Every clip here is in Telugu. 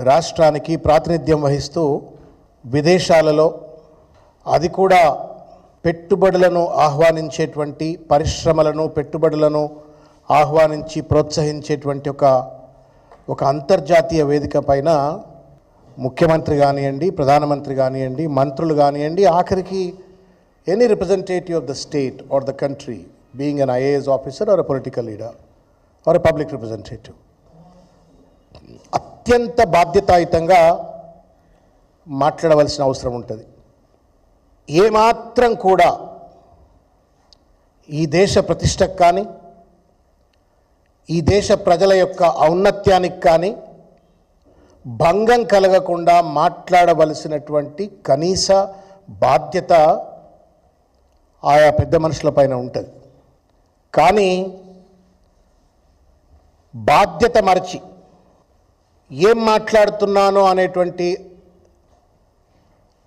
రాష్ట్రానికి ప్రాతినిధ్యం వహిస్తూ విదేశాలలో అది కూడా పెట్టుబడులను ఆహ్వానించేటువంటి పరిశ్రమలను పెట్టుబడులను ఆహ్వానించి ప్రోత్సహించేటువంటి ఒక అంతర్జాతీయ వేదిక పైన ముఖ్యమంత్రి కానివ్వండి, ప్రధానమంత్రి కానివ్వండి, మంత్రులు కానివ్వండి, ఆఖరికి any representative of the state or the country being an IAS officer or a political leader or a public representative అత్యంత బాధ్యతాయుతంగా మాట్లాడవలసిన అవసరం ఉంటుంది. ఏమాత్రం కూడా ఈ దేశ ప్రతిష్టకు కానీ ఈ దేశ ప్రజల యొక్క ఔన్నత్యానికి కానీ భంగం కలగకుండా మాట్లాడవలసినటువంటి కనీస బాధ్యత ఆయా పెద్ద మనుషుల పైన ఉంటుంది. కానీ బాధ్యత మరచి ఏం మాట్లాడుతున్నానో అనేటువంటి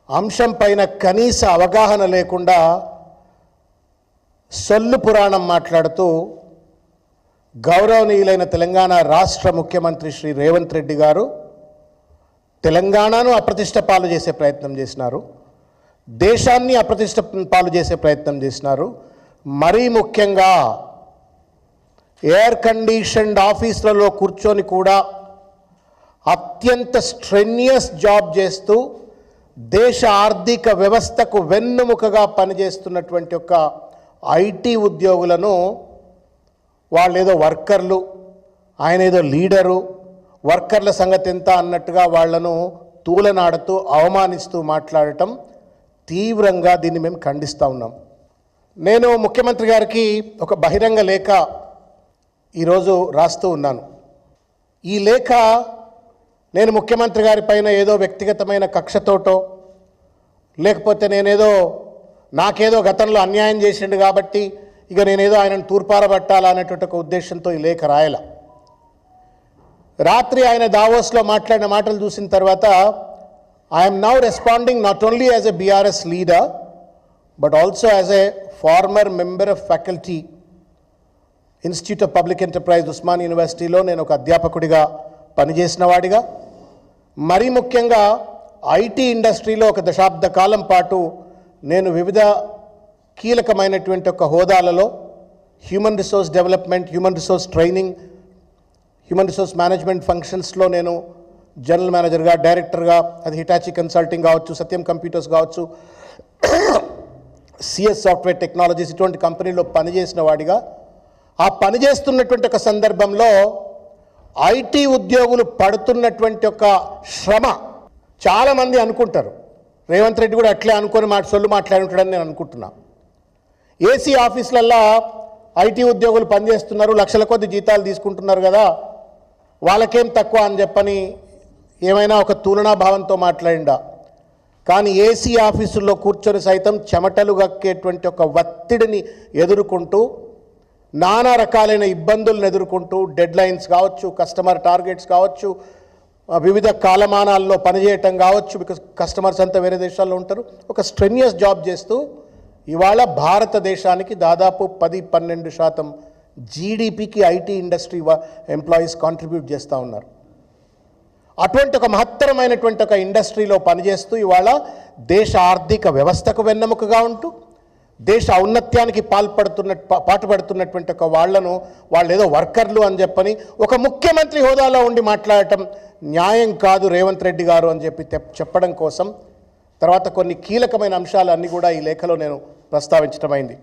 అంశం పైన కనీస అవగాహన లేకుండా సొల్లు పురాణం మాట్లాడుతూ గౌరవనీయులైన తెలంగాణ రాష్ట్ర ముఖ్యమంత్రి శ్రీ రేవంత్ రెడ్డి గారు తెలంగాణను అప్రతిష్ట పాలు చేసే ప్రయత్నం చేసినారు, దేశాన్ని అప్రతిష్ట పాలు చేసే ప్రయత్నం చేసినారు. మరీ ముఖ్యంగా ఎయిర్ కండిషన్డ్ ఆఫీసులలో కూర్చొని కూడా అత్యంత స్ట్రెన్యూయస్ జాబ్ చేస్తూ దేశ ఆర్థిక వ్యవస్థకు వెన్నుముకగా పనిచేస్తున్నటువంటి ఒక ఐటీ ఉద్యోగులను వాళ్ళేదో వర్కర్లు, ఆయన ఏదో లీడరు, వర్కర్ల సంగతి ఎంత అన్నట్టుగా వాళ్లను తూలనాడుతూ అవమానిస్తూ మాట్లాడటం తీవ్రంగా దీన్ని మేము ఖండిస్తూ ఉన్నాం. నేను ముఖ్యమంత్రి గారికి ఒక బహిరంగ లేఖ ఈరోజు రాస్తూ ఉన్నాను. ఈ లేఖ నేను ముఖ్యమంత్రి గారి పైన ఏదో వ్యక్తిగతమైన కక్షతోటో లేకపోతే నాకేదో గతంలో అన్యాయం చేసిండు కాబట్టి ఇక నేనేదో ఆయనను తూర్పారబట్టాలనేటువంటి ఒక ఉద్దేశంతో ఈ లేఖ రాయాల. రాత్రి ఆయన దావోస్లో మాట్లాడిన మాటలు చూసిన తర్వాత I'm now responding not only as a BRS leader but also as a former member of faculty Institute of Public Enterprise ఉస్మాన్ యూనివర్సిటీలో నేను ఒక అధ్యాపకుడిగా పనిచేసిన వాడిగా, మరీ ముఖ్యంగా ఐటీ ఇండస్ట్రీలో ఒక దశాబ్ద కాలం పాటు నేను వివిధ కీలకమైనటువంటి ఒక హోదాలలో human resource development, human resource training, human resource management ఫంక్షన్స్లో నేను జనరల్ మేనేజర్గా, డైరెక్టర్గా, అది హిటాచి కన్సల్టింగ్ కావచ్చు, సత్యం కంప్యూటర్స్ కావచ్చు, సిఎస్ సాఫ్ట్వేర్ టెక్నాలజీస్, ఇటువంటి కంపెనీలో పనిచేసిన వాడిగా ఆ పనిచేస్తున్నటువంటి ఒక సందర్భంలో ఐటీ ఉద్యోగులు పడుతున్నటువంటి ఒక శ్రమ చాలామంది అనుకుంటారు. రేవంత్ రెడ్డి కూడా అట్లే అనుకొని సొల్లు మాట్లాడి ఉంటాడని నేను అనుకుంటున్నా. ఏసీ ఆఫీసులల్లో ఐటీ ఉద్యోగులు పనిచేస్తున్నారు, లక్షల కొద్ది జీతాలు తీసుకుంటున్నారు కదా, వాళ్ళకేం తక్కువ అని చెప్పని ఏమైనా ఒక తులనా భావంతో మాట్లాడిండా. కానీ ఏసీ ఆఫీసుల్లో కూర్చొని సైతం చెమటలు గక్కేటువంటి ఒక ఒత్తిడిని ఎదుర్కొంటూ నానా రకాలైన ఇబ్బందులను ఎదుర్కొంటూ డెడ్ లైన్స్ కావచ్చు, కస్టమర్ టార్గెట్స్ కావచ్చు, వివిధ కాలమానాల్లో పనిచేయటం కావచ్చు, బికాస్ కస్టమర్స్ అంతా వేరే దేశాల్లో ఉంటారు, ఒక స్ట్రెన్యూయస్ జాబ్ చేస్తూ ఇవాళ భారతదేశానికి దాదాపు 10-12% జీడిపికి ఐటీ ఇండస్ట్రీ ఎంప్లాయీస్ కాంట్రిబ్యూట్ చేస్తూ ఉన్నారు. అటువంటి ఒక మహత్తరమైనటువంటి ఒక ఇండస్ట్రీలో పనిచేస్తూ ఇవాళ దేశ ఆర్థిక వ్యవస్థకు వెన్నెముకగా ఉంటూ దేశ ఔన్నత్యానికి పాటుపడుతున్నటువంటి ఒక వాళ్ళు ఏదో వర్కర్లు అని చెప్పని ఒక ముఖ్యమంత్రి హోదాలో ఉండి మాట్లాడటం న్యాయం కాదు రేవంత్ రెడ్డి గారు అని చెప్పడం కోసం తర్వాత కొన్ని కీలకమైన అంశాలన్నీ కూడా ఈ లేఖలో నేను ప్రస్తావించడమైంది.